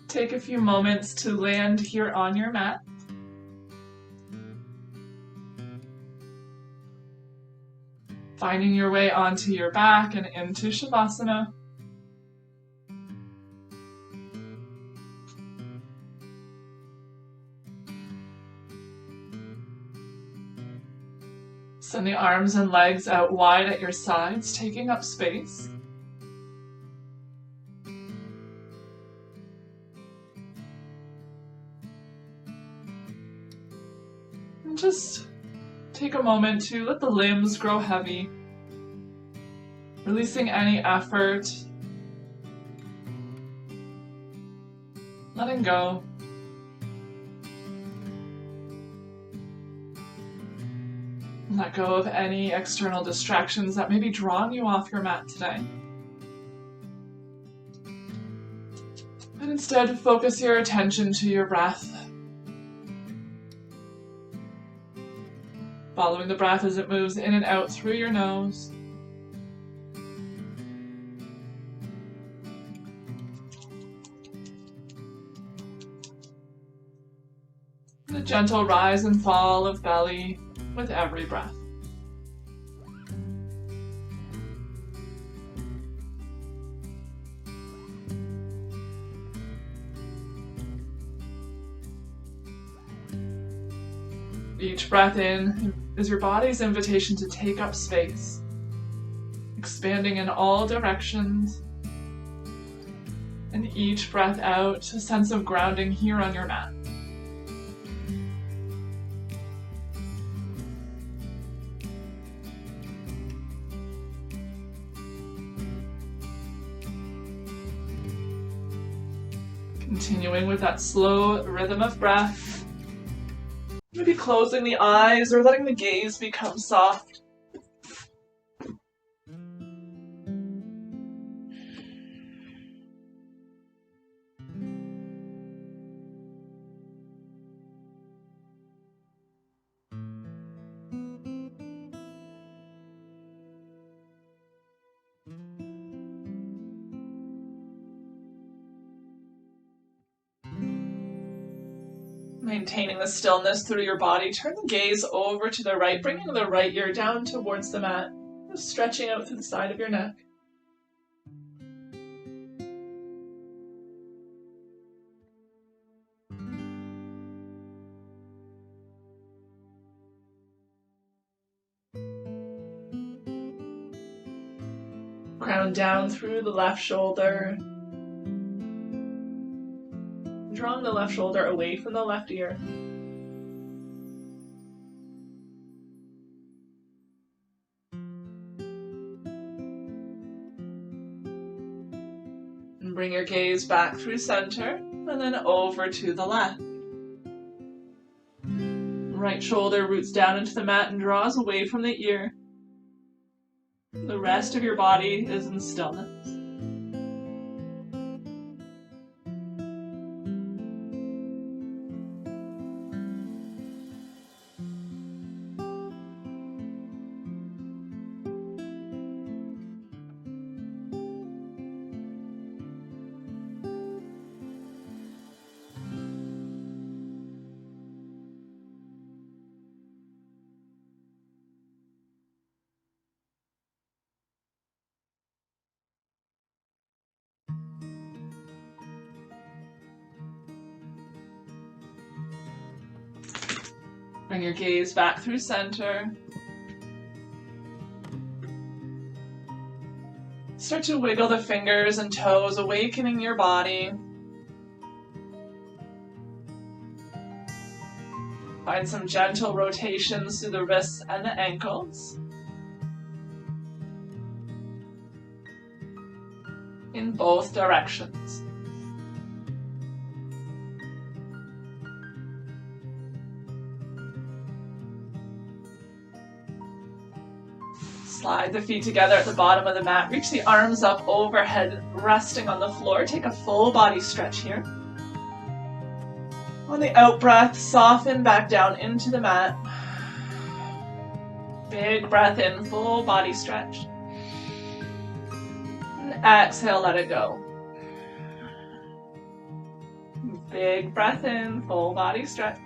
Take a few moments to land here on your mat. Finding your way onto your back and into Shavasana. Send the arms and legs out wide at your sides, taking up space. And just take a moment to let the limbs grow heavy, releasing any effort, letting go. Let go of any external distractions that may be drawing you off your mat today. And instead, focus your attention to your breath. Following the breath as it moves in and out through your nose. And a gentle rise and fall of belly with every breath. Each breath in is your body's invitation to take up space, expanding in all directions. And each breath out, a sense of grounding here on your mat. Continuing with that slow rhythm of breath. Maybe closing the eyes or letting the gaze become soft. Maintaining the stillness through your body, turn the gaze over to the right, bringing the right ear down towards the mat, stretching out through the side of your neck. Crown down through the left shoulder. Drawing the left shoulder away from the left ear. And bring your gaze back through center and then over to the left. Right shoulder roots down into the mat and draws away from the ear. The rest of your body is in stillness. Bring your gaze back through center. Start to wiggle the fingers and toes, awakening your body. Find some gentle rotations through the wrists and the ankles. In both directions. Slide the feet together at the bottom of the mat. Reach the arms up overhead, resting on the floor. Take a full body stretch here. On the out breath, soften back down into the mat. Big breath in, full body stretch. And exhale, let it go. Big breath in, full body stretch.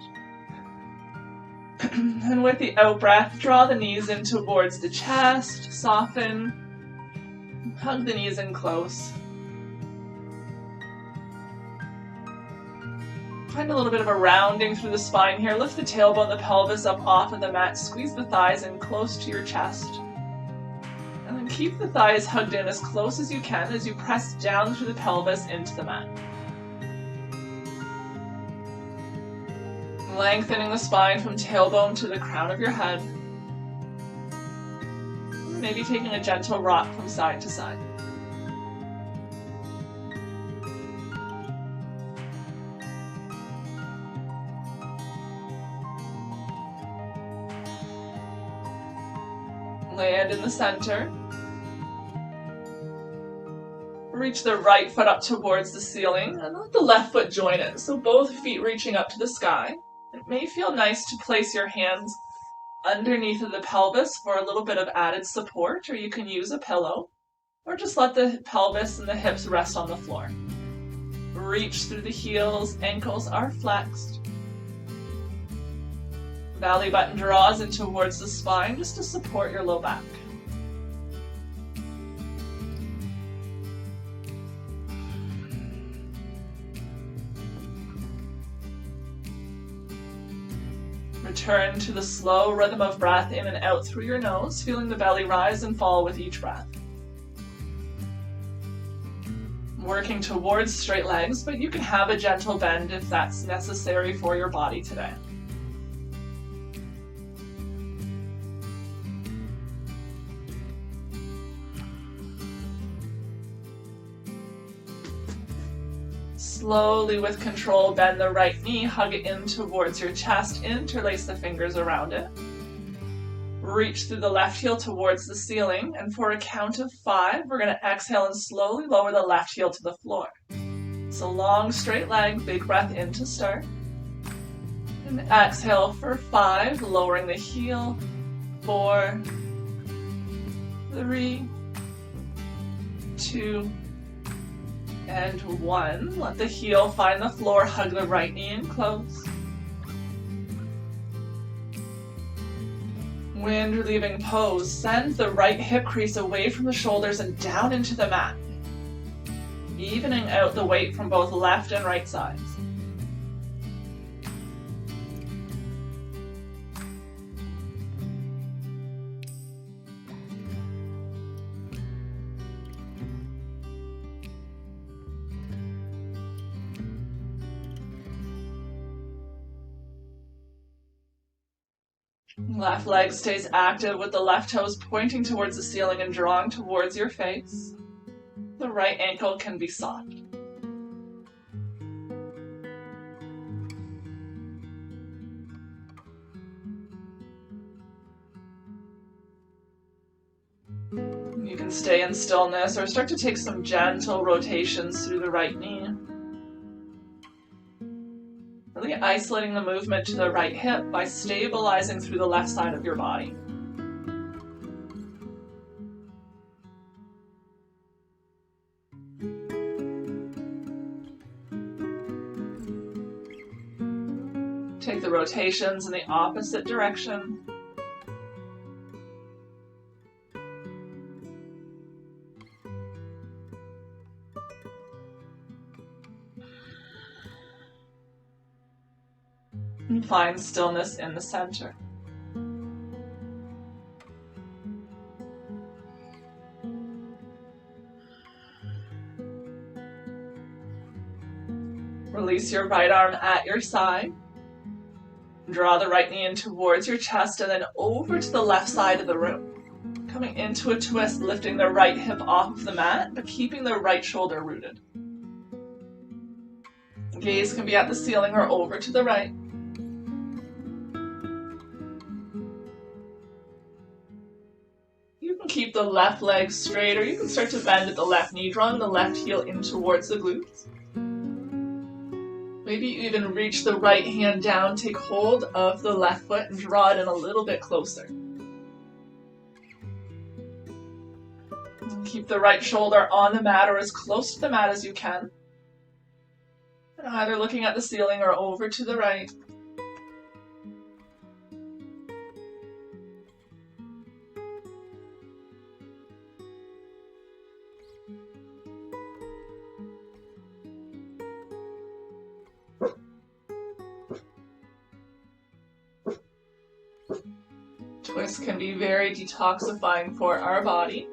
And with the out breath, draw the knees in towards the chest, soften, hug the knees in close. Find a little bit of a rounding through the spine here. Lift the tailbone, the pelvis up off of the mat. Squeeze the thighs in close to your chest. And then keep the thighs hugged in as close as you can as you press down through the pelvis into the mat. Lengthening the spine from tailbone to the crown of your head. Maybe taking a gentle rock from side to side. Land in the center. Reach the right foot up towards the ceiling and let the left foot join it. So both feet reaching up to the sky. It may feel nice to place your hands underneath of the pelvis for a little bit of added support, or you can use a pillow, or just let the pelvis and the hips rest on the floor. Reach through the heels, ankles are flexed. Belly button draws in towards the spine just to support your low back. Return to the slow rhythm of breath in and out through your nose, feeling the belly rise and fall with each breath. Working towards straight legs, but you can have a gentle bend if that's necessary for your body today. Slowly with control, bend the right knee, hug it in towards your chest, interlace the fingers around it. Reach through the left heel towards the ceiling, and for a count of 5, we're going to exhale and slowly lower the left heel to the floor. So long straight leg, big breath in to start. And exhale for 5, lowering the heel, 4, 3, 2, and 1. Let the heel find the floor, hug the right knee in close. Wind relieving pose. Send the right hip crease away from the shoulders and down into the mat, evening out the weight from both left and right sides. Left leg stays active with the left toes pointing towards the ceiling and drawing towards your face. The right ankle can be soft. You can stay in stillness or start to take some gentle rotations through the right knee. Really isolating the movement to the right hip by stabilizing through the left side of your body. Take the rotations in the opposite direction. And find stillness in the center. Release your right arm at your side. Draw the right knee in towards your chest and then over to the left side of the room. Coming into a twist, lifting the right hip off of the mat, but keeping the right shoulder rooted. Gaze can be at the ceiling or over to the right. You can keep the left leg straight, or you can start to bend at the left knee, drawing the left heel in towards the glutes. Maybe even reach the right hand down, take hold of the left foot and draw it in a little bit closer. And keep the right shoulder on the mat or as close to the mat as you can. And Either looking at the ceiling or over to the right. Twists can be very detoxifying for our body.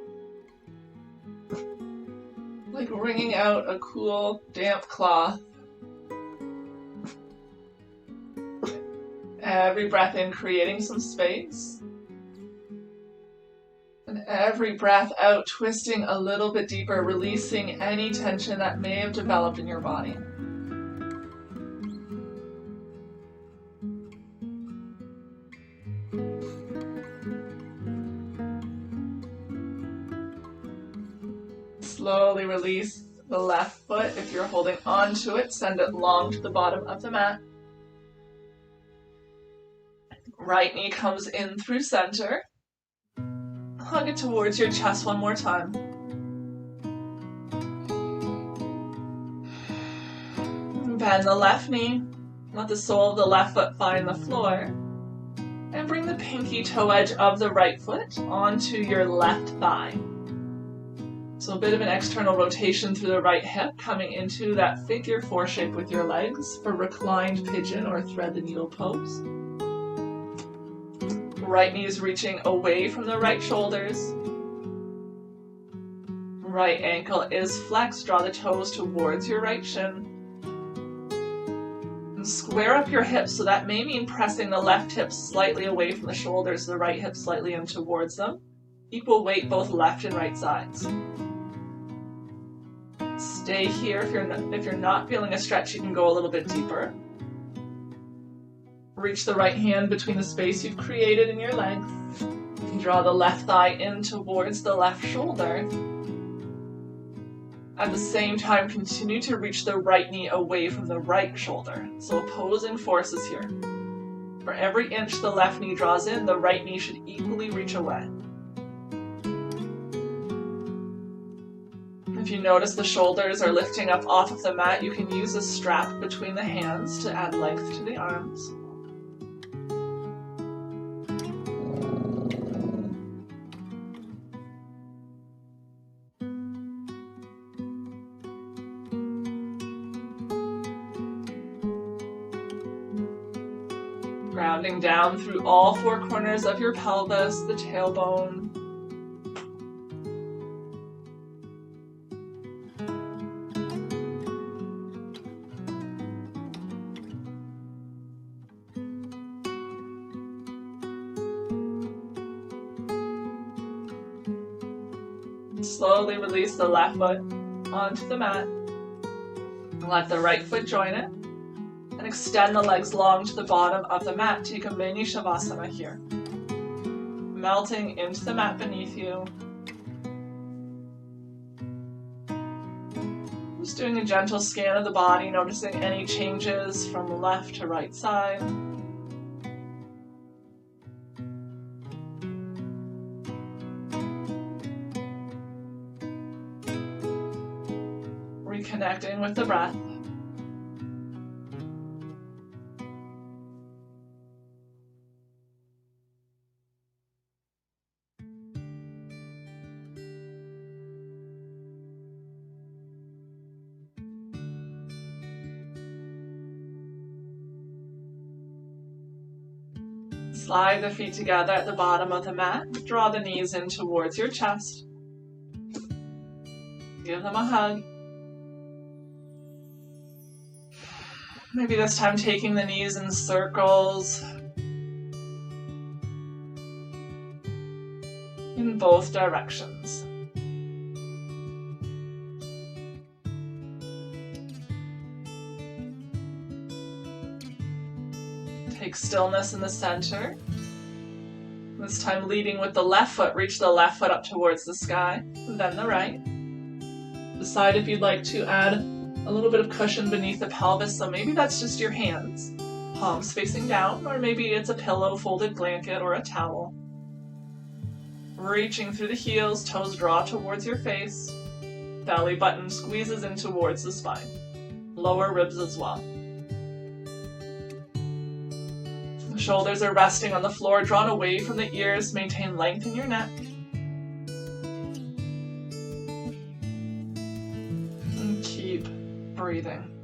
Like wringing out a cool, damp cloth. Every breath in, creating some space. And every breath out, twisting a little bit deeper, releasing any tension that may have developed in your body. Slowly release the left foot. If you're holding on to it, send it long to the bottom of the mat. Right knee comes in through center. Hug it towards your chest one more time. Bend the left knee. Let the sole of the left foot find the floor. And bring the pinky toe edge of the right foot onto your left thigh. So a bit of an external rotation through the right hip, coming into that figure 4 shape with your legs for reclined pigeon or thread the needle pose. Right knee is reaching away from the right shoulders. Right ankle is flexed. Draw the toes towards your right shin. And square up your hips, so that may mean pressing the left hip slightly away from the shoulders, the right hip slightly in towards them. Equal weight both left and right sides. Stay here. If you're not feeling a stretch, you can go a little bit deeper. Reach the right hand between the space you've created in your legs. Draw the left thigh in towards the left shoulder. At the same time, continue to reach the right knee away from the right shoulder. So opposing forces here. For every inch the left knee draws in, the right knee should equally reach away. If you notice the shoulders are lifting up off of the mat, you can use a strap between the hands to add length to the arms. Grounding down through all 4 corners of your pelvis, the tailbone. Slowly release the left foot onto the mat. Let the right foot join it. And extend the legs long to the bottom of the mat. Take a mini shavasana here. Melting into the mat beneath you. Just doing a gentle scan of the body, noticing any changes from left to right side. Reconnecting with the breath. Slide the feet together at the bottom of the mat. Draw the knees in towards your chest. Give them a hug. Maybe this time taking the knees in circles in both directions. Take stillness in the center. This time leading with the left foot, reach the left foot up towards the sky, then the right. Decide if you'd like to add a little bit of cushion beneath the pelvis, so maybe that's just your hands, palms facing down, or maybe it's a pillow, folded blanket, or a towel. Reaching through the heels, toes draw towards your face, belly button squeezes in towards the spine. lower ribs as well. The shoulders are resting on the floor, drawn away from the ears. Maintain length in your neck. And keep breathing.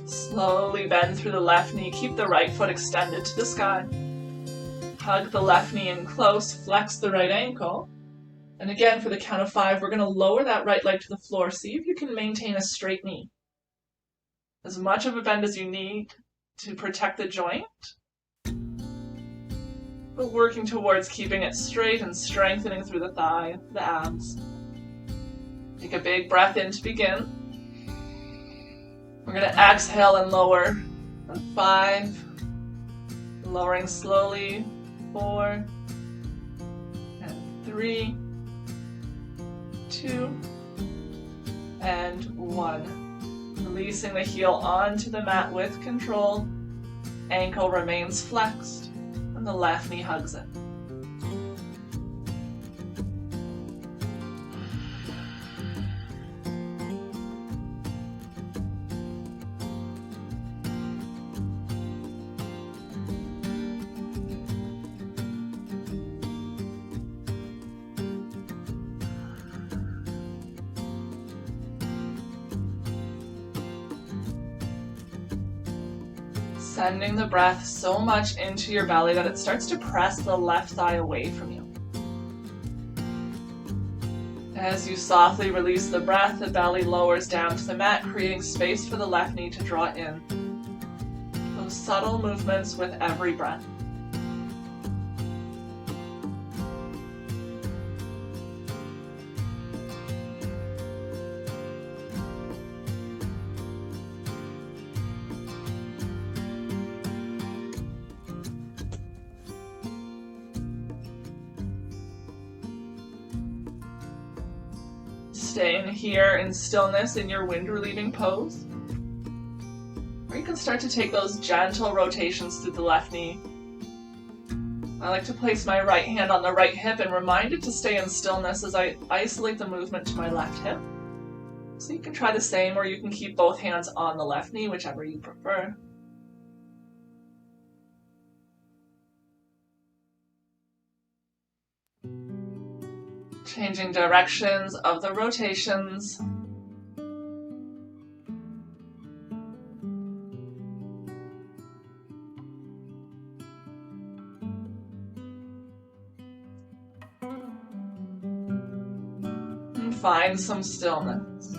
Slowly bend through the left knee. Keep the right foot extended to the sky. Hug the left knee in close. Flex the right ankle. And again, for the count of 5, we're going to lower that right leg to the floor. See if you can maintain a straight knee. As much of a bend as you need to protect the joint, but working towards keeping it straight and strengthening through the thigh, the abs. Take a big breath in to begin. We're going to exhale and lower. On 5, lowering slowly. 4, and 3, 2, and 1. Releasing the heel onto the mat with control. Ankle remains flexed, and the left knee hugs it. Sending the breath so much into your belly that it starts to press the left thigh away from you. As you softly release the breath, the belly lowers down to the mat, creating space for the left knee to draw in. Those subtle movements with every breath. Staying here in stillness in your wind-relieving pose. Or you can start to take those gentle rotations through the left knee. I like to place my right hand on the right hip and remind it to stay in stillness as I isolate the movement to my left hip. So you can try the same, or you can keep both hands on the left knee, whichever you prefer. Changing directions of the rotations. And find some stillness.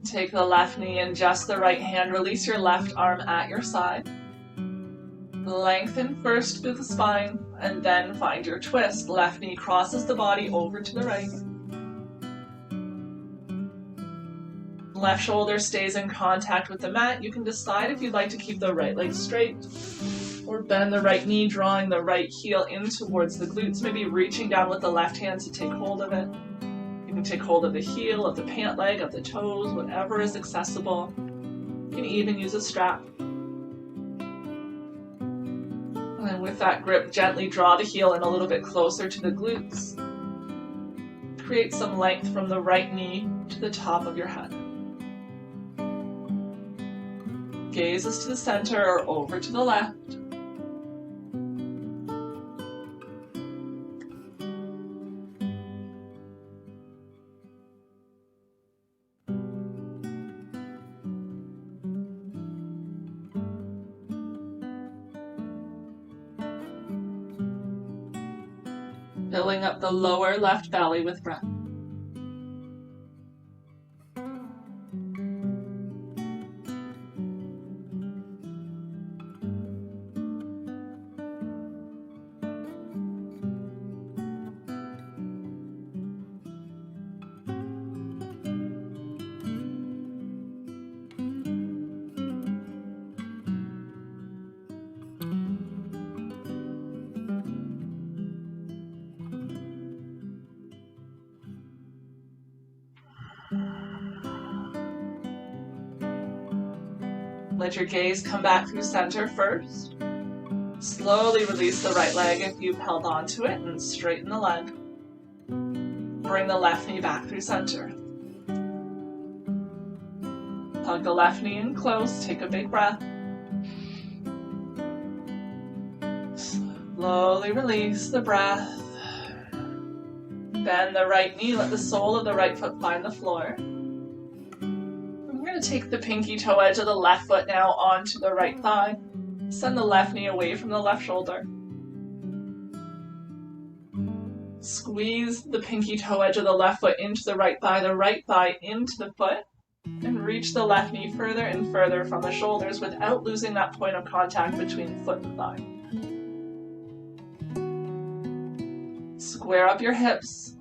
Take the left knee and just the right hand. Release your left arm at your side. Lengthen first through the spine and then find your twist. Left knee crosses the body over to the right. Left shoulder stays in contact with the mat. You can decide if you'd like to keep the right leg straight or bend the right knee, drawing the right heel in towards the glutes, maybe reaching down with the left hand to take hold of it. You can take hold of the heel, of the pant leg, of the toes, whatever is accessible. You can even use a strap. And with that grip, gently draw the heel in a little bit closer to the glutes. Create some length from the right knee to the top of your head. Gazes to the center or over to the left. Filling up the lower left belly with breath. Let your gaze come back through center first. Slowly release the right leg if you've held on to it and straighten the leg. Bring the left knee back through center. Hug the left knee in close, take a big breath. Slowly release the breath. Bend the right knee, let the sole of the right foot find the floor. We're going to take the pinky toe edge of the left foot now onto the right thigh. Send the left knee away from the left shoulder. Squeeze the pinky toe edge of the left foot into the right thigh into the foot, and reach the left knee further and further from the shoulders without losing that point of contact between foot and thigh. Square up your hips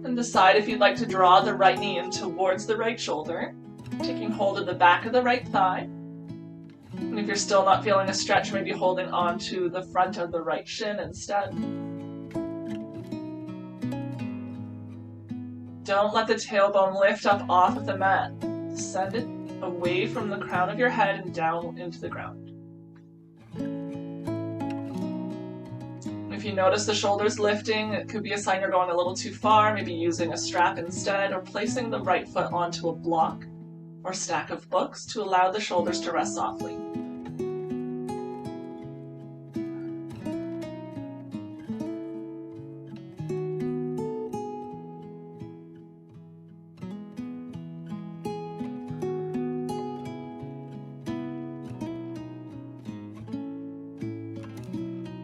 and decide if you'd like to draw the right knee in towards the right shoulder, taking hold of the back of the right thigh. And if you're still not feeling a stretch, maybe holding on to the front of the right shin instead. Don't let the tailbone lift up off of the mat. Send it away from the crown of your head and down into the ground. If you notice the shoulders lifting, it could be a sign you're going a little too far, maybe using a strap instead, or placing the right foot onto a block or stack of books to allow the shoulders to rest softly.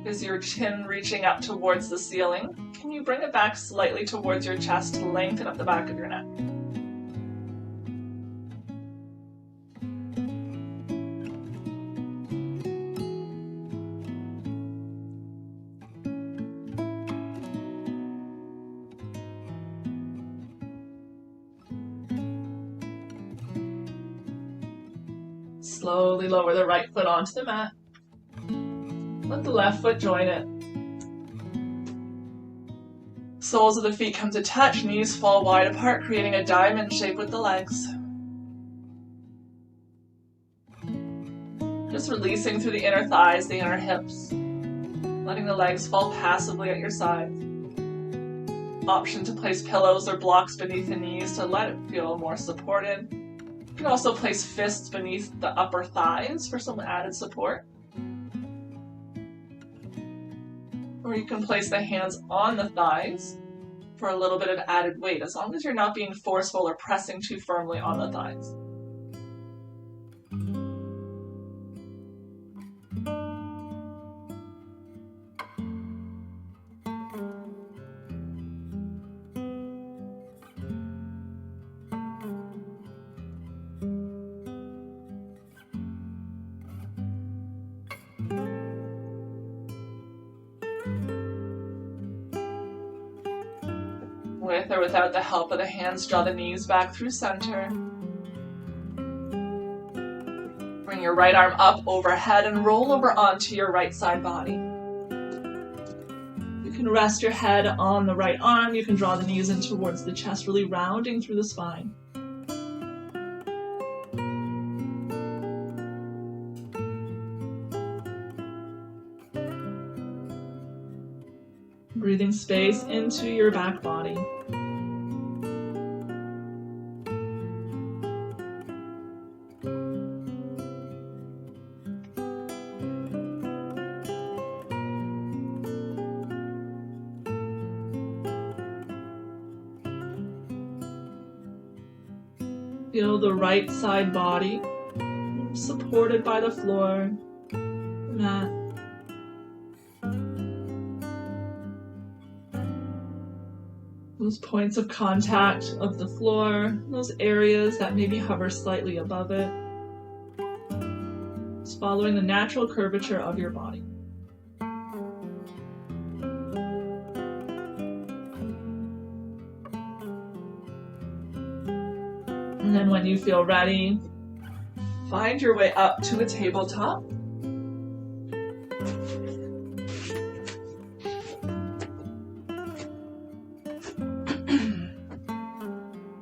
Is your chin reaching up towards the ceiling? Can you bring it back slightly towards your chest to lengthen up the back of your neck? Slowly lower the right foot onto the mat. Let the left foot join it. Soles of the feet come to touch, knees fall wide apart, creating a diamond shape with the legs. Just releasing through the inner thighs, the inner hips, letting the legs fall passively at your sides. Option to place pillows or blocks beneath the knees to let it feel more supported. You can also place fists beneath the upper thighs for some added support. Or you can place the hands on the thighs for a little bit of added weight, as long as you're not being forceful or pressing too firmly on the thighs. With or without the help of the hands, draw the knees back through center. Bring your right arm up overhead and roll over onto your right side body. You can rest your head on the right arm. You can draw the knees in towards the chest, really rounding through the spine. Breathing space into your back body. Feel the right side body supported by the floor, mat. Those points of contact of the floor, those areas that maybe hover slightly above it. Just following the natural curvature of your body. And then when you feel ready, find your way up to a tabletop.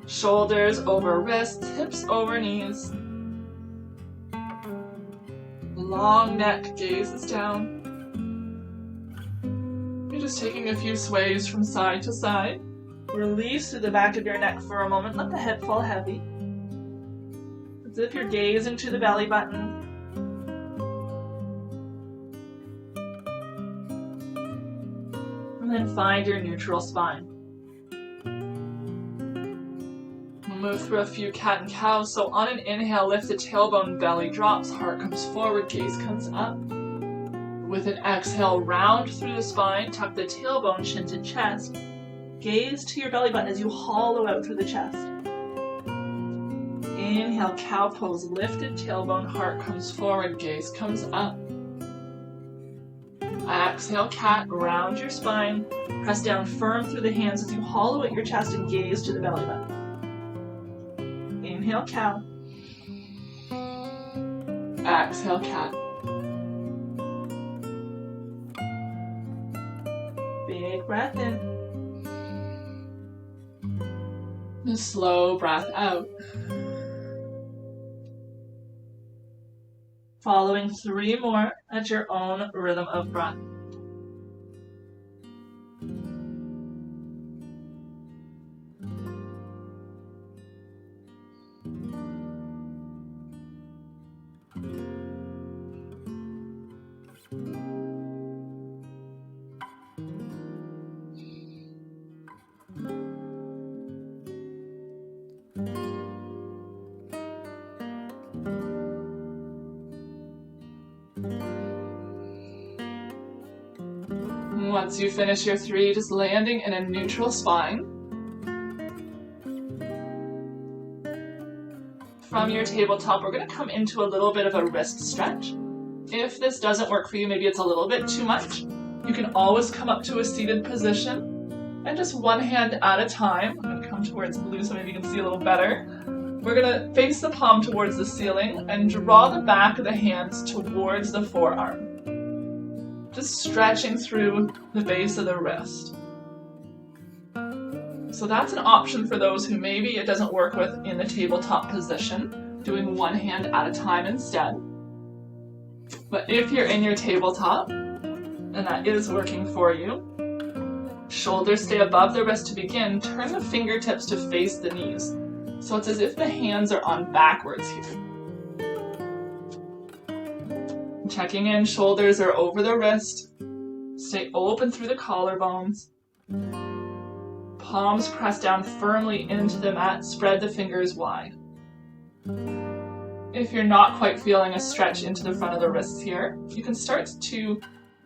Shoulders over wrists, hips over knees. long neck, gaze is down. You're just taking a few sways from side to side. Release through the back of your neck for a moment. Let the head fall heavy. As if you're gazing to the belly button. And then find your neutral spine. We'll move through a few cat and cow. So on an inhale, lift the tailbone, belly drops, heart comes forward, gaze comes up. With an exhale, round through the spine, tuck the tailbone, chin to chest. Gaze to your belly button as you hollow out through the chest. Inhale, cow pose, lifted tailbone, heart comes forward, gaze comes up. Exhale, cat, round your spine. Press down firm through the hands as you hollow out your chest and gaze to the belly button. Inhale, cow. Exhale, cat. Big breath in. A slow breath out. Following 3 more at your own rhythm of breath. Once you finish your 3, just landing in a neutral spine. From your tabletop, we're going to come into a little bit of a wrist stretch. If this doesn't work for you, maybe it's a little bit too much, you can always come up to a seated position and just one hand at a time. I'm going to come towards blue so maybe you can see a little better. We're going to face the palm towards the ceiling and draw the back of the hands towards the forearm. Just stretching through the base of the wrist. So that's an option for those who maybe it doesn't work with in the tabletop position, doing one hand at a time instead. But if you're in your tabletop, and that is working for you, shoulders stay above the wrist to begin, turn the fingertips to face the knees. So it's as if the hands are on backwards here. Checking in, shoulders are over the wrist. Stay open through the collarbones. Palms press down firmly into the mat, spread the fingers wide. If you're not quite feeling a stretch into the front of the wrists here, you can start to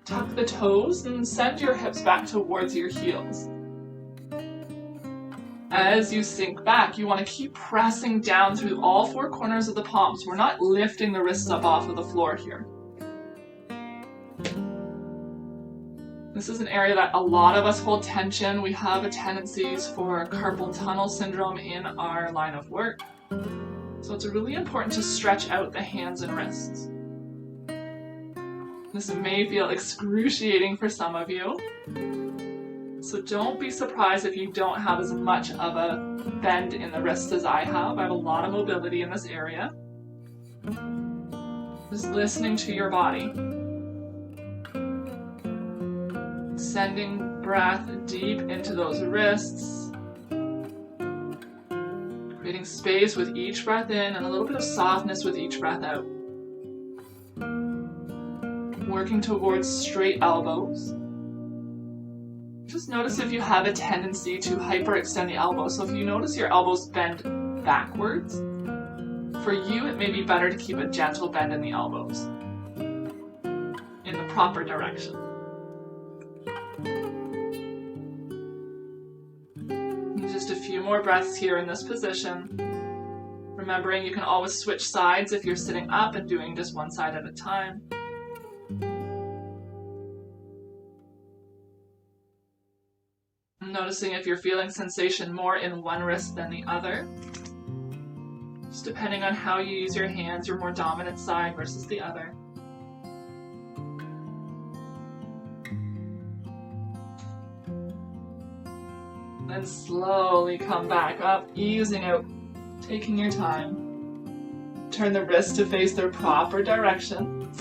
tuck the toes and send your hips back towards your heels. As you sink back, you want to keep pressing down through all 4 corners of the palms. We're not lifting the wrists up off of the floor here. This is an area that a lot of us hold tension. We have a tendencies for carpal tunnel syndrome in our line of work. So it's really important to stretch out the hands and wrists. This may feel excruciating for some of you. So don't be surprised if you don't have as much of a bend in the wrists as I have. I have a lot of mobility in this area. Just listening to your body. Sending breath deep into those wrists. Creating space with each breath in and a little bit of softness with each breath out. Working towards straight elbows. Just notice if you have a tendency to hyperextend the elbows. So if you notice your elbows bend backwards, for you it may be better to keep a gentle bend in the elbows in the proper direction. Just a few more breaths here in this position. Remembering you can always switch sides if you're sitting up and doing just one side at a time. Noticing if you're feeling sensation more in one wrist than the other. Just depending on how you use your hands, your more dominant side versus the other. Then slowly come back up, easing out, taking your time. Turn the wrists to face their proper direction.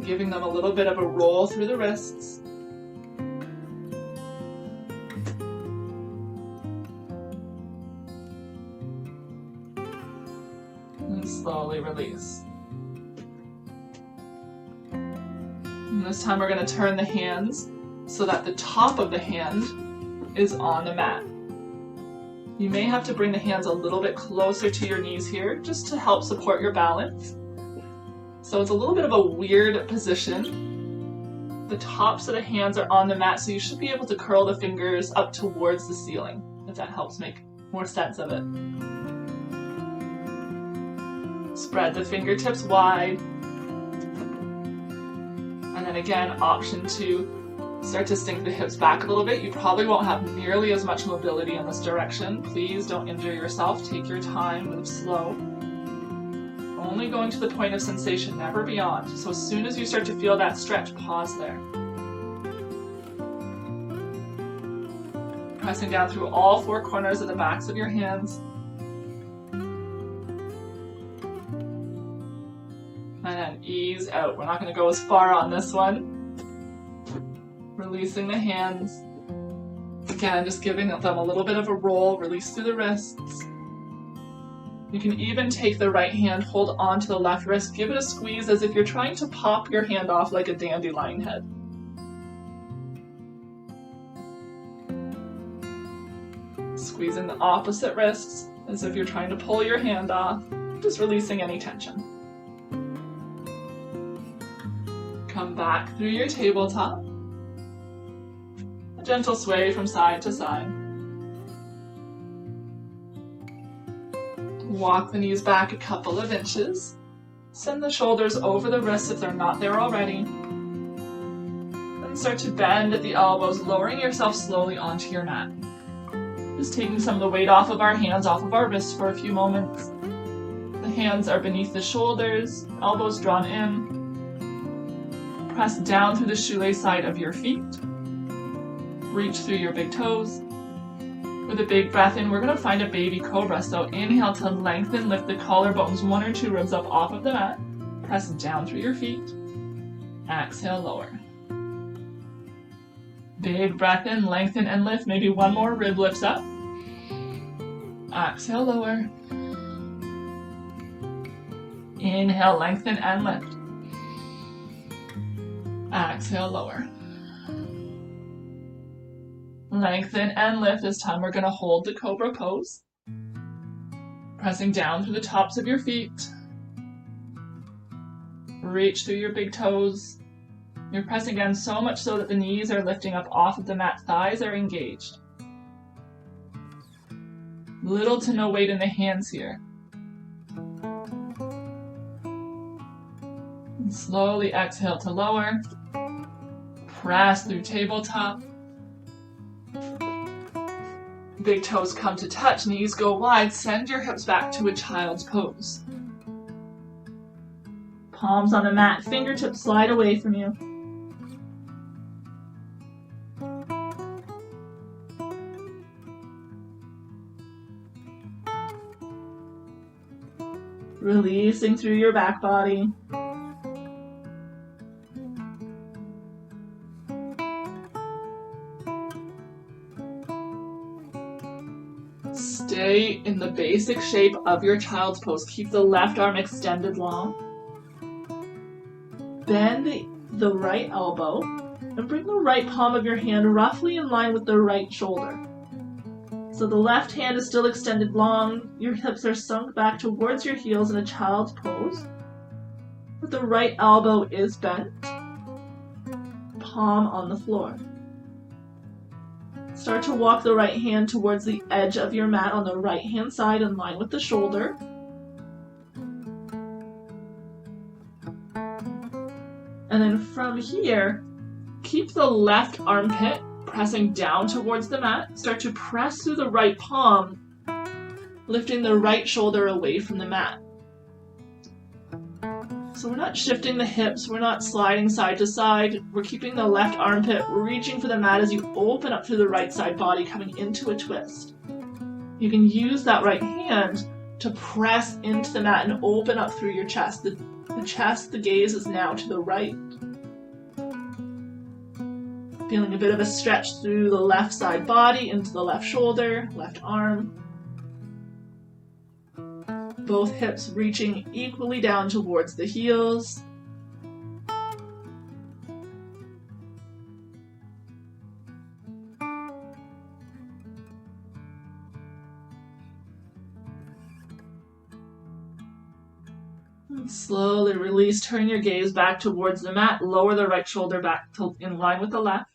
Giving them a little bit of a roll through the wrists. And slowly release. And this time we're going to turn the hands so that the top of the hand is on the mat. You may have to bring the hands a little bit closer to your knees here just to help support your balance. So it's a little bit of a weird position. The tops of the hands are on the mat, so you should be able to curl the fingers up towards the ceiling, if that helps make more sense of it. Spread the fingertips wide. And then again, option to start to sink the hips back a little bit. You probably won't have nearly as much mobility in this direction. Please don't injure yourself. Take your time, move slow. Only going to the point of sensation, never beyond. So as soon as you start to feel that stretch, pause there. Pressing down through all four corners of the backs of your hands. And then ease out. We're not going to go as far on this one. Releasing the hands. Again, just giving them a little bit of a roll. Release through the wrists. You can even take the right hand, hold on to the left wrist, give it a squeeze as if you're trying to pop your hand off like a dandelion head. Squeezing the opposite wrists as if you're trying to pull your hand off, just releasing any tension. Come back through your tabletop. A gentle sway from side to side. Walk the knees back a couple of inches. Send the shoulders over the wrists if they're not there already. Then start to bend at the elbows, lowering yourself slowly onto your mat. Just taking some of the weight off of our hands, off of our wrists for a few moments. The hands are beneath the shoulders, elbows drawn in. Press down through the shoelace side of your feet. Reach through your big toes. With a big breath in, we're going to find a baby cobra. So inhale to lengthen, lift the collarbones 1 or 2 ribs up off of the mat. Press down through your feet. Exhale, lower. Big breath in, lengthen and lift. Maybe 1 more rib lifts up. Exhale, lower. Inhale, lengthen and lift. Exhale, lower. Lengthen and lift. This time we're going to hold the cobra pose. Pressing down through the tops of your feet. Reach through your big toes. You're pressing down so much so that the knees are lifting up off of the mat. Thighs are engaged. Little to no weight in the hands here. And slowly exhale to lower. Press through tabletop. Big toes come to touch, knees go wide. Send your hips back to a child's pose. Palms on the mat, fingertips slide away from you. Releasing through your back body. Stay in the basic shape of your child's pose. Keep the left arm extended long. Bend the right elbow and bring the right palm of your hand roughly in line with the right shoulder. So the left hand is still extended long, your hips are sunk back towards your heels in a child's pose, but the right elbow is bent, palm on the floor. Start to walk the right hand towards the edge of your mat on the right hand side in line with the shoulder. And then from here, keep the left armpit pressing down towards the mat. Start to press through the right palm, lifting the right shoulder away from the mat. So we're not shifting the hips, we're not sliding side to side. We're keeping the left armpit reaching for the mat as you open up through the right side body, coming into a twist. You can use that right hand to press into the mat and open up through your chest. The The chest, the gaze is now to the right. Feeling a bit of a stretch through the left side body into the left shoulder, left arm. Both hips reaching equally down towards the heels. And slowly release, turn your gaze back towards the mat, lower the right shoulder back in line with the left.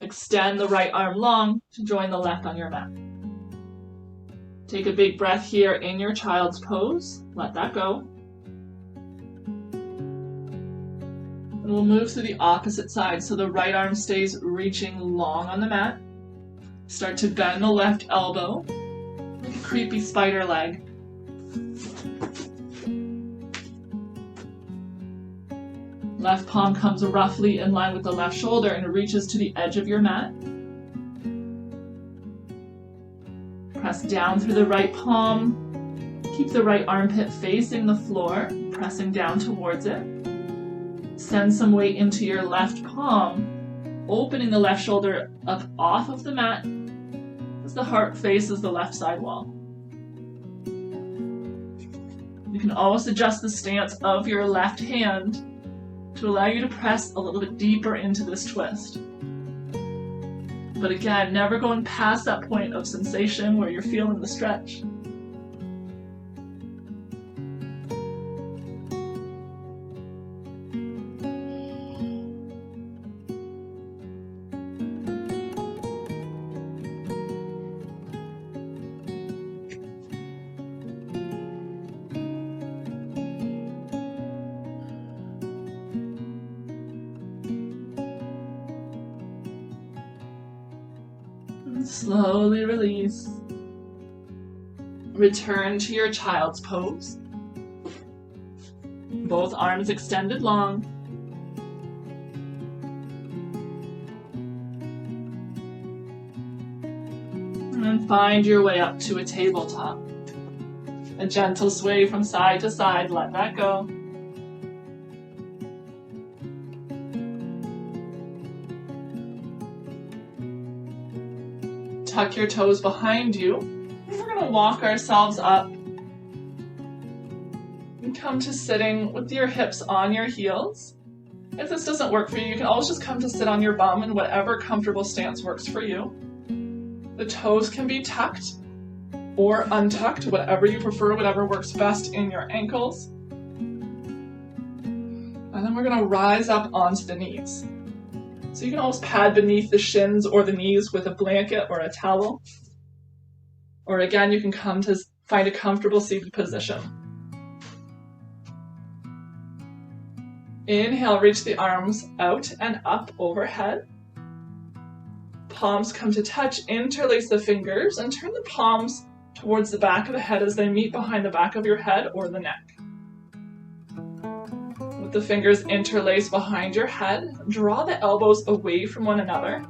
Extend the right arm long to join the left on your mat. Take a big breath here in your child's pose. Let that go. And we'll move to the opposite side so the right arm stays reaching long on the mat. Start to bend the left elbow, like a creepy spider leg. Left palm comes roughly in line with the left shoulder and reaches to the edge of your mat. Press down through the right palm. Keep the right armpit facing the floor, pressing down towards it. Send some weight into your left palm, opening the left shoulder up off of the mat as the heart faces the left side wall. You can always adjust the stance of your left hand to allow you to press a little bit deeper into this twist. But again, never going past that point of sensation where you're feeling the stretch. Slowly release. Return to your child's pose. Both arms extended long. And then find your way up to a tabletop. A gentle sway from side to side, let that go. Tuck your toes behind you. And we're going to walk ourselves up and come to sitting with your hips on your heels. If this doesn't work for you, you can always just come to sit on your bum in whatever comfortable stance works for you. The toes can be tucked or untucked, whatever you prefer, whatever works best in your ankles. And then we're going to rise up onto the knees. So you can always pad beneath the shins or the knees with a blanket or a towel. Or again, you can come to find a comfortable seated position. Inhale, reach the arms out and up overhead. Palms come to touch, interlace the fingers, and turn the palms towards the back of the head as they meet behind the back of your head or the neck. With the fingers interlaced behind your head, draw the elbows away from one another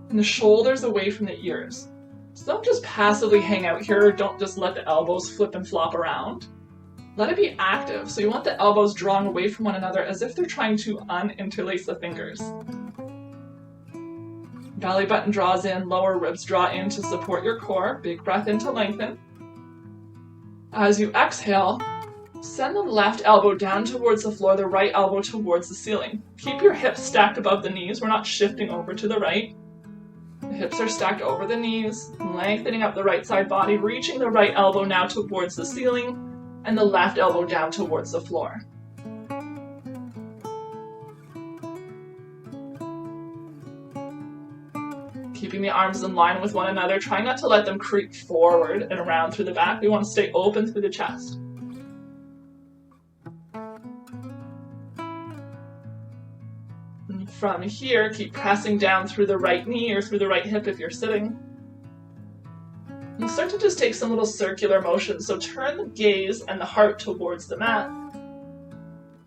and the shoulders away from the ears. So don't just passively hang out here, don't just let the elbows flip and flop around. Let it be active, so you want the elbows drawn away from one another as if they're trying to uninterlace the fingers. Belly button draws in, lower ribs draw in to support your core. Big breath in to lengthen. As you exhale, send the left elbow down towards the floor, the right elbow towards the ceiling. Keep your hips stacked above the knees. We're not shifting over to the right. The hips are stacked over the knees, lengthening up the right side body, reaching the right elbow now towards the ceiling and the left elbow down towards the floor. Keeping the arms in line with one another, try not to let them creep forward and around through the back. We want to stay open through the chest. And from here, keep pressing down through the right knee or through the right hip if you're sitting. And start to just take some little circular motions. So turn the gaze and the heart towards the mat.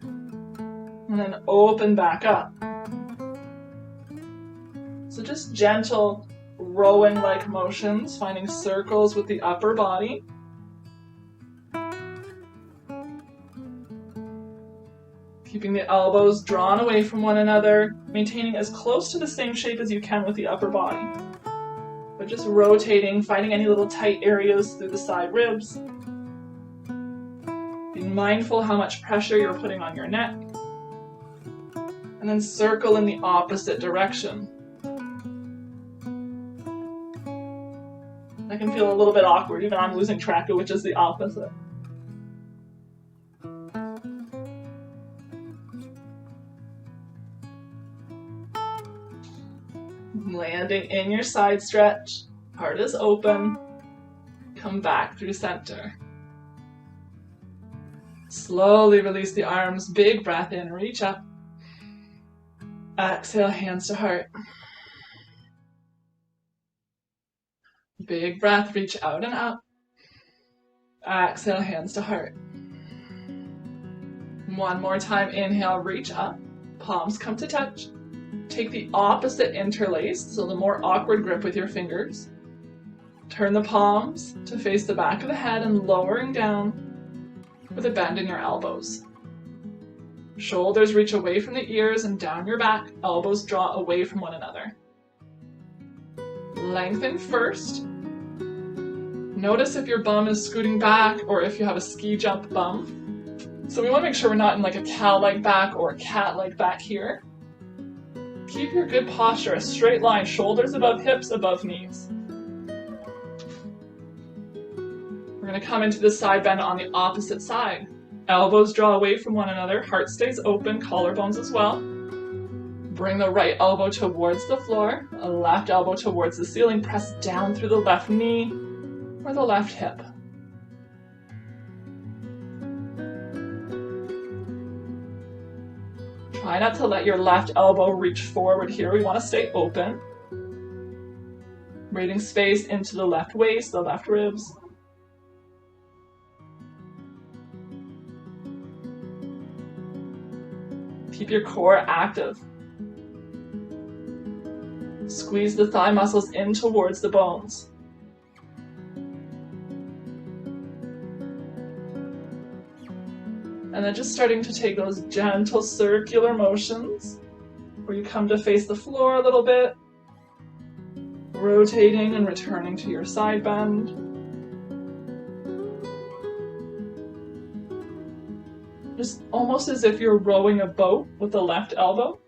And then open back up. So just gentle rowing-like motions, finding circles with the upper body. Keeping the elbows drawn away from one another, maintaining as close to the same shape as you can with the upper body. But just rotating, finding any little tight areas through the side ribs. Being mindful how much pressure you're putting on your neck. And then circle in the opposite direction. That can feel a little bit awkward, even I'm losing track of which is the opposite. Landing in your side stretch, heart is open, come back through center. Slowly release the arms, big breath in, reach up. Exhale, hands to heart. Big breath, reach out and up. Exhale, hands to heart. One more time, inhale, reach up. Palms come to touch. Take the opposite interlace, so the more awkward grip with your fingers. Turn the palms to face the back of the head and lowering down with a bend in your elbows. Shoulders reach away from the ears and down your back, elbows draw away from one another. Lengthen first. Notice if your bum is scooting back or if you have a ski jump bum. So we want to make sure we're not in like a cow-like back or a cat-like back here. Keep your good posture, a straight line, shoulders above hips, above knees. We're going to come into the side bend on the opposite side. Elbows draw away from one another, heart stays open, collarbones as well. Bring the right elbow towards the floor, a left elbow towards the ceiling, press down through the left knee or the left hip. Try not to let your left elbow reach forward here, we want to stay open. Breathing space into the left waist, the left ribs. Keep your core active. Squeeze the thigh muscles in towards the bones. And then just starting to take those gentle circular motions where you come to face the floor a little bit, rotating and returning to your side bend. Just almost as if you're rowing a boat with the left elbow.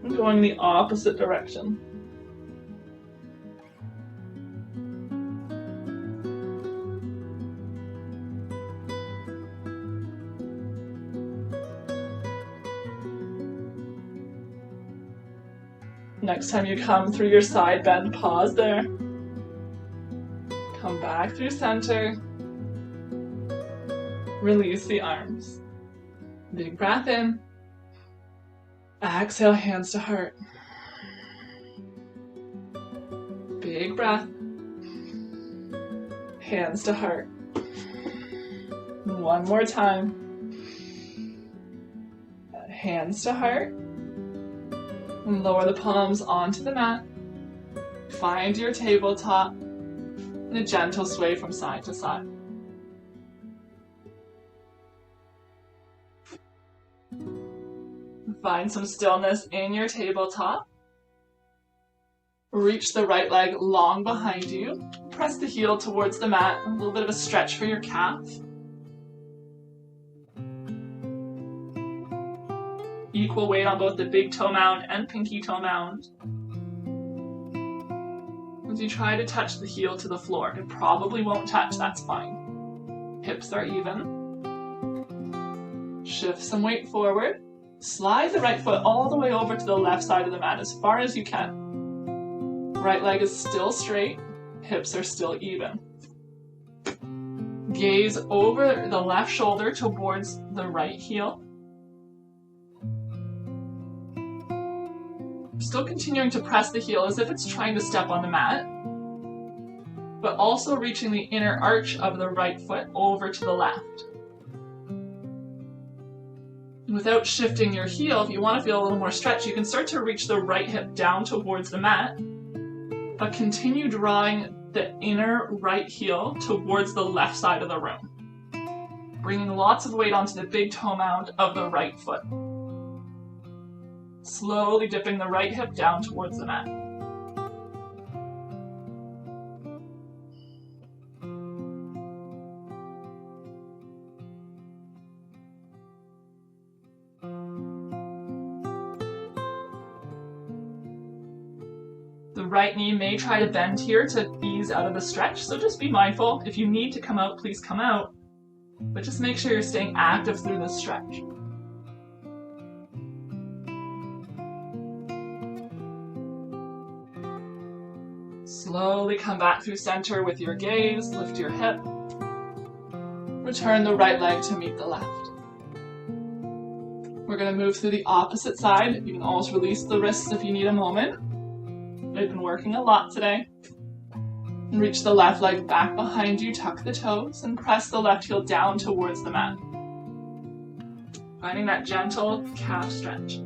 And going the opposite direction. Next time you come through your side bend, pause there. Come back through center. Release the arms. Big breath in. Exhale, hands to heart. Big breath. Hands to heart. One more time. Hands to heart. And lower the palms onto the mat. Find your tabletop and a gentle sway from side to side. Find some stillness in your tabletop. Reach the right leg long behind you. Press the heel towards the mat. A little bit of a stretch for your calf. Equal weight on both the big toe mound and pinky toe mound. As you try to touch the heel to the floor, it probably won't touch, that's fine. Hips are even. Shift some weight forward. Slide the right foot all the way over to the left side of the mat as far as you can. Right leg is still straight, hips are still even. Gaze over the left shoulder towards the right heel. Still continuing to press the heel as if it's trying to step on the mat, but also reaching the inner arch of the right foot over to the left. Without shifting your heel, if you want to feel a little more stretch, you can start to reach the right hip down towards the mat, but continue drawing the inner right heel towards the left side of the room, bringing lots of weight onto the big toe mound of the right foot. Slowly dipping the right hip down towards the mat. The right knee may try to bend here to ease out of the stretch, so just be mindful. If you need to come out, please come out, but just make sure you're staying active through this stretch. Slowly come back through center with your gaze, lift your hip. Return the right leg to meet the left. We're going to move through the opposite side. You can always release the wrists if you need a moment. I've been working a lot today. And reach the left leg back behind you, tuck the toes, and press the left heel down towards the mat. Finding that gentle calf stretch.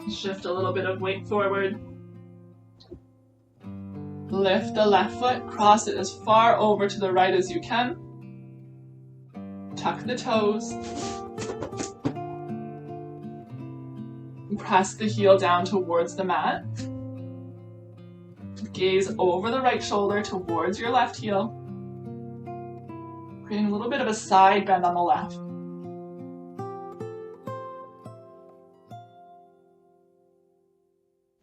Shift a little bit of weight forward. Lift the left foot, cross it as far over to the right as you can. Tuck the toes. Press the heel down towards the mat. Gaze over the right shoulder towards your left heel. Creating a little bit of a side bend on the left.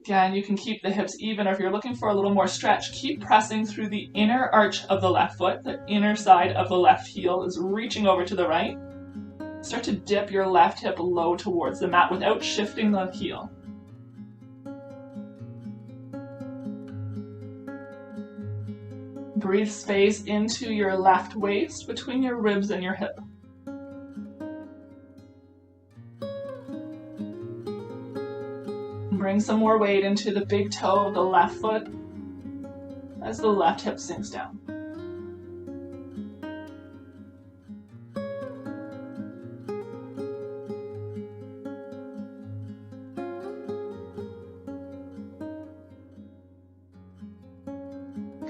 Again, you can keep the hips even, or if you're looking for a little more stretch, keep pressing through the inner arch of the left foot. The inner side of the left heel is reaching over to the right. Start to dip your left hip low towards the mat without shifting the heel. Breathe space into your left waist between your ribs and your hip. Bring some more weight into the big toe of the left foot as the left hip sinks down.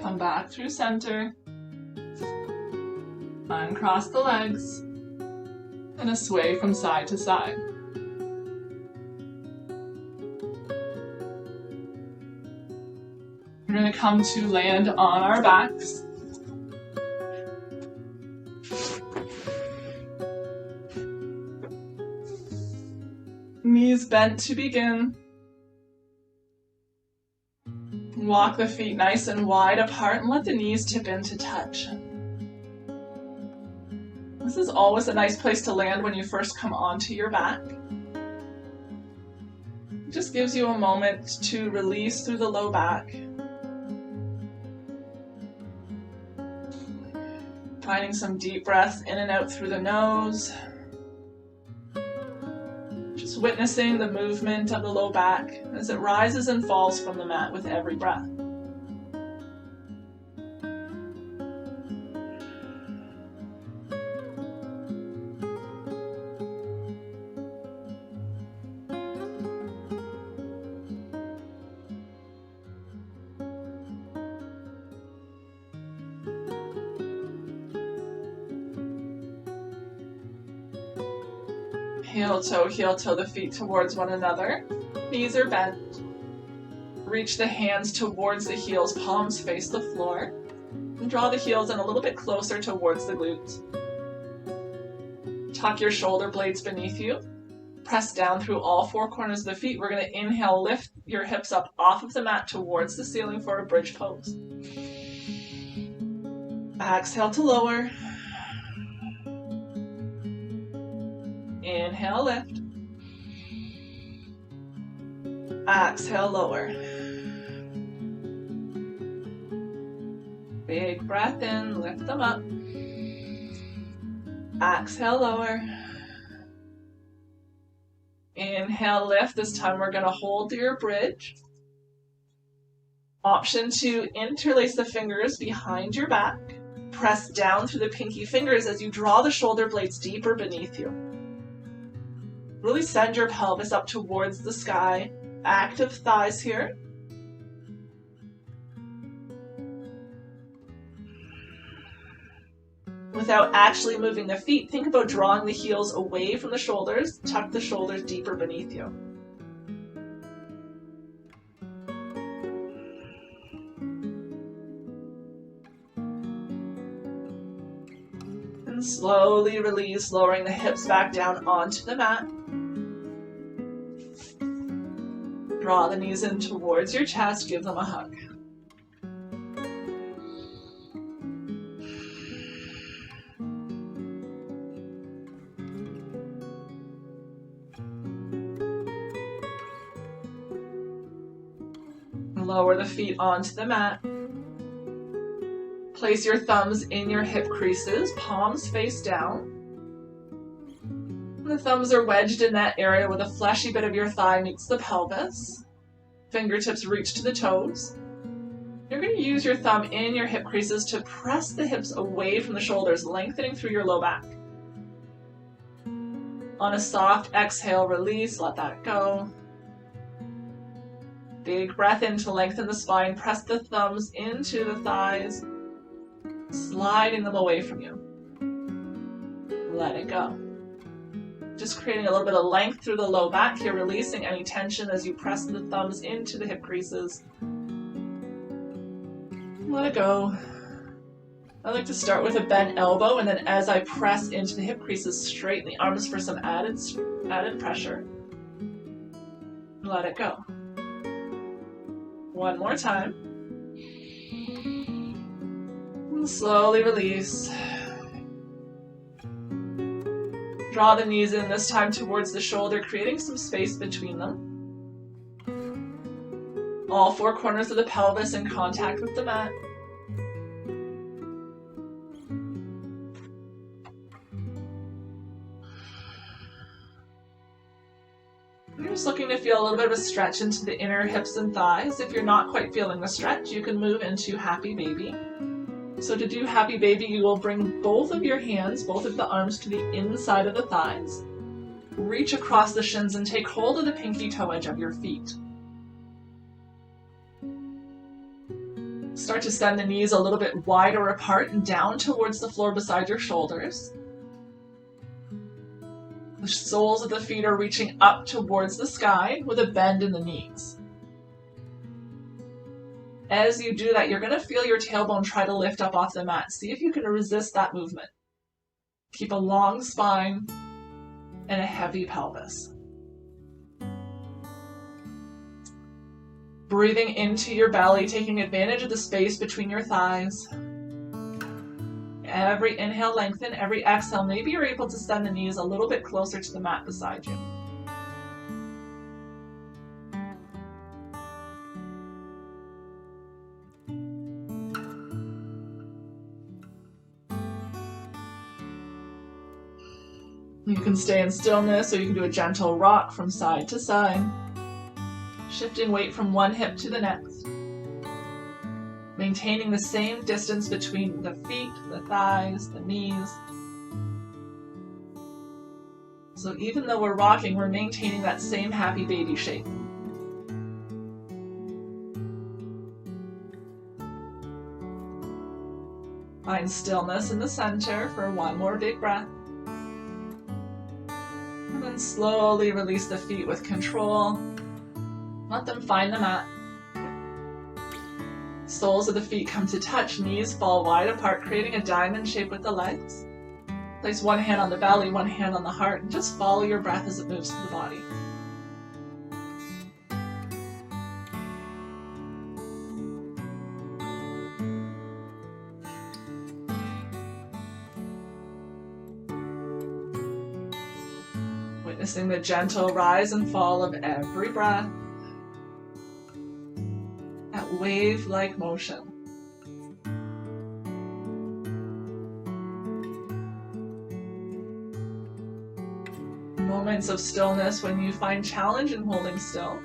Come back through center. Uncross the legs and a sway from side to side. We're going to come to land on our backs. Knees bent to begin. Walk the feet nice and wide apart and let the knees tip in to touch. This is always a nice place to land when you first come onto your back. It just gives you a moment to release through the low back. Finding some deep breaths in and out through the nose. Just witnessing the movement of the low back as it rises and falls from the mat with every breath. Heel toe the feet towards one another. Knees are bent. Reach the hands towards the heels, palms face the floor. And draw the heels in a little bit closer towards the glutes. Tuck your shoulder blades beneath you. Press down through all four corners of the feet. We're going to inhale, lift your hips up off of the mat towards the ceiling for a bridge pose. Exhale to lower. Inhale, lift. Exhale, lower. Big breath in, lift them up. Exhale, lower. Inhale, lift. This time we're going to hold your bridge. Option to interlace the fingers behind your back. Press down through the pinky fingers as you draw the shoulder blades deeper beneath you. Really send your pelvis up towards the sky. Active thighs here. Without actually moving the feet, think about drawing the heels away from the shoulders. Tuck the shoulders deeper beneath you. And slowly release, lowering the hips back down onto the mat. Draw the knees in towards your chest, give them a hug. Lower the feet onto the mat. Place your thumbs in your hip creases, palms face down. The thumbs are wedged in that area where the fleshy bit of your thigh meets the pelvis. Fingertips reach to the toes. You're going to use your thumb in your hip creases to press the hips away from the shoulders, lengthening through your low back. On a soft exhale, release, let that go. Big breath in to lengthen the spine. Press the thumbs into the thighs, sliding them away from you. Let it go. Just creating a little bit of length through the low back here, releasing any tension as you press the thumbs into the hip creases. Let it go. I like to start with a bent elbow, and then as I press into the hip creases, straighten the arms for some added pressure. Let it go. One more time. And slowly release. Draw the knees in, this time towards the shoulder, creating some space between them. All four corners of the pelvis in contact with the mat. You're just looking to feel a little bit of a stretch into the inner hips and thighs. If you're not quite feeling the stretch, you can move into Happy Baby. So to do Happy Baby, you will bring both of your hands, both of the arms to the inside of the thighs. Reach across the shins and take hold of the pinky toe edge of your feet. Start to send the knees a little bit wider apart and down towards the floor beside your shoulders. The soles of the feet are reaching up towards the sky with a bend in the knees. As you do that, you're going to feel your tailbone try to lift up off the mat. See if you can resist that movement. Keep a long spine and a heavy pelvis. Breathing into your belly, taking advantage of the space between your thighs. Every inhale, lengthen. Every exhale, maybe you're able to send the knees a little bit closer to the mat beside you. You can stay in stillness, or you can do a gentle rock from side to side, shifting weight from one hip to the next. Maintaining the same distance between the feet, the thighs, the knees. So even though we're rocking, we're maintaining that same Happy Baby shape. Find stillness in the center for one more big breath. And then slowly release the feet with control. Let them find the mat. Soles of the feet come to touch, knees fall wide apart, creating a diamond shape with the legs. Place one hand on the belly, one hand on the heart, and just follow your breath as it moves through the body. Witnessing the gentle rise and fall of every breath. That wave-like motion. Moments of stillness when you find challenge in holding still.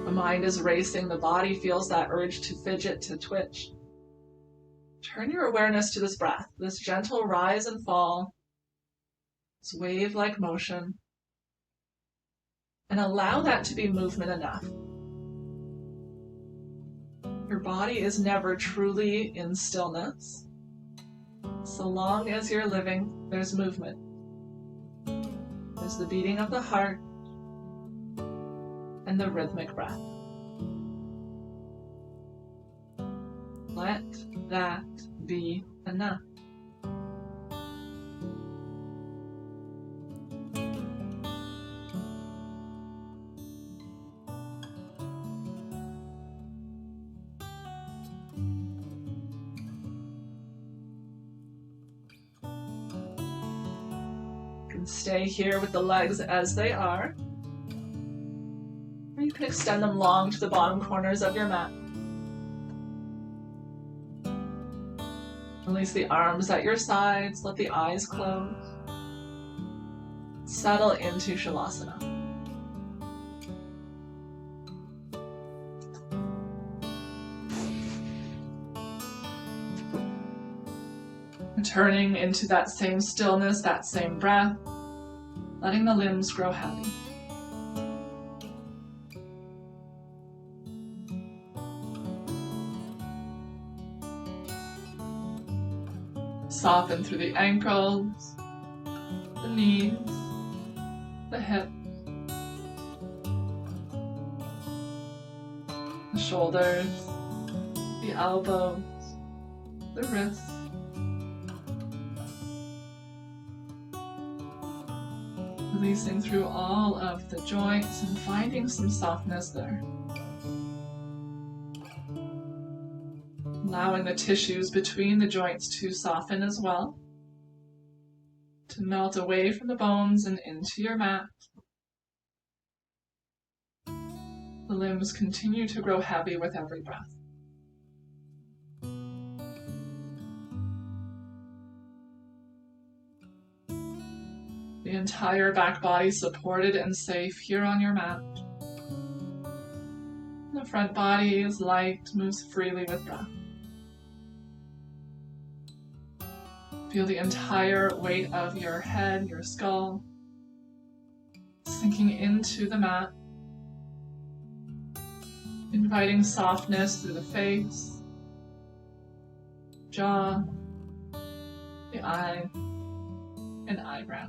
The mind is racing, the body feels that urge to fidget, to twitch. Turn your awareness to this breath, this gentle rise and fall, this wave-like motion, and allow that to be movement enough. Your body is never truly in stillness. So long as you're living, there's movement. There's the beating of the heart and the rhythmic breath. Let that be enough. You can stay here with the legs as they are, or you can extend them long to the bottom corners of your mat. Release the arms at your sides, let the eyes close. Settle into Shavasana. Returning into that same stillness, that same breath, letting the limbs grow heavy. Soften through the ankles, the knees, the hips, the shoulders, the elbows, the wrists. Releasing through all of the joints and finding some softness there. Allowing the tissues between the joints to soften as well, to melt away from the bones and into your mat. The limbs continue to grow heavy with every breath. The entire back body supported and safe here on your mat. The front body is light, moves freely with breath. Feel the entire weight of your head, your skull, sinking into the mat, inviting softness through the face, jaw, the eye, and eyebrow.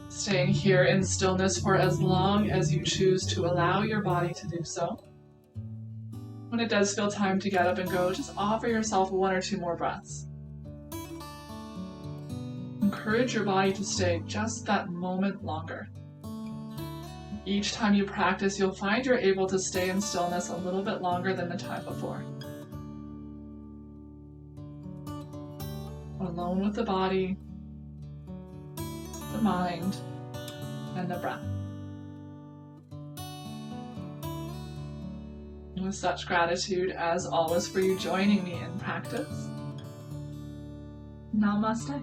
Staying here in stillness for as long as you choose to allow your body to do so. When it does feel time to get up and go, just offer yourself 1 or 2 more breaths. Encourage your body to stay just that moment longer. Each time you practice, you'll find you're able to stay in stillness a little bit longer than the time before. Alone with the body, the mind, and the breath. With such gratitude as always for you joining me in practice. Namaste.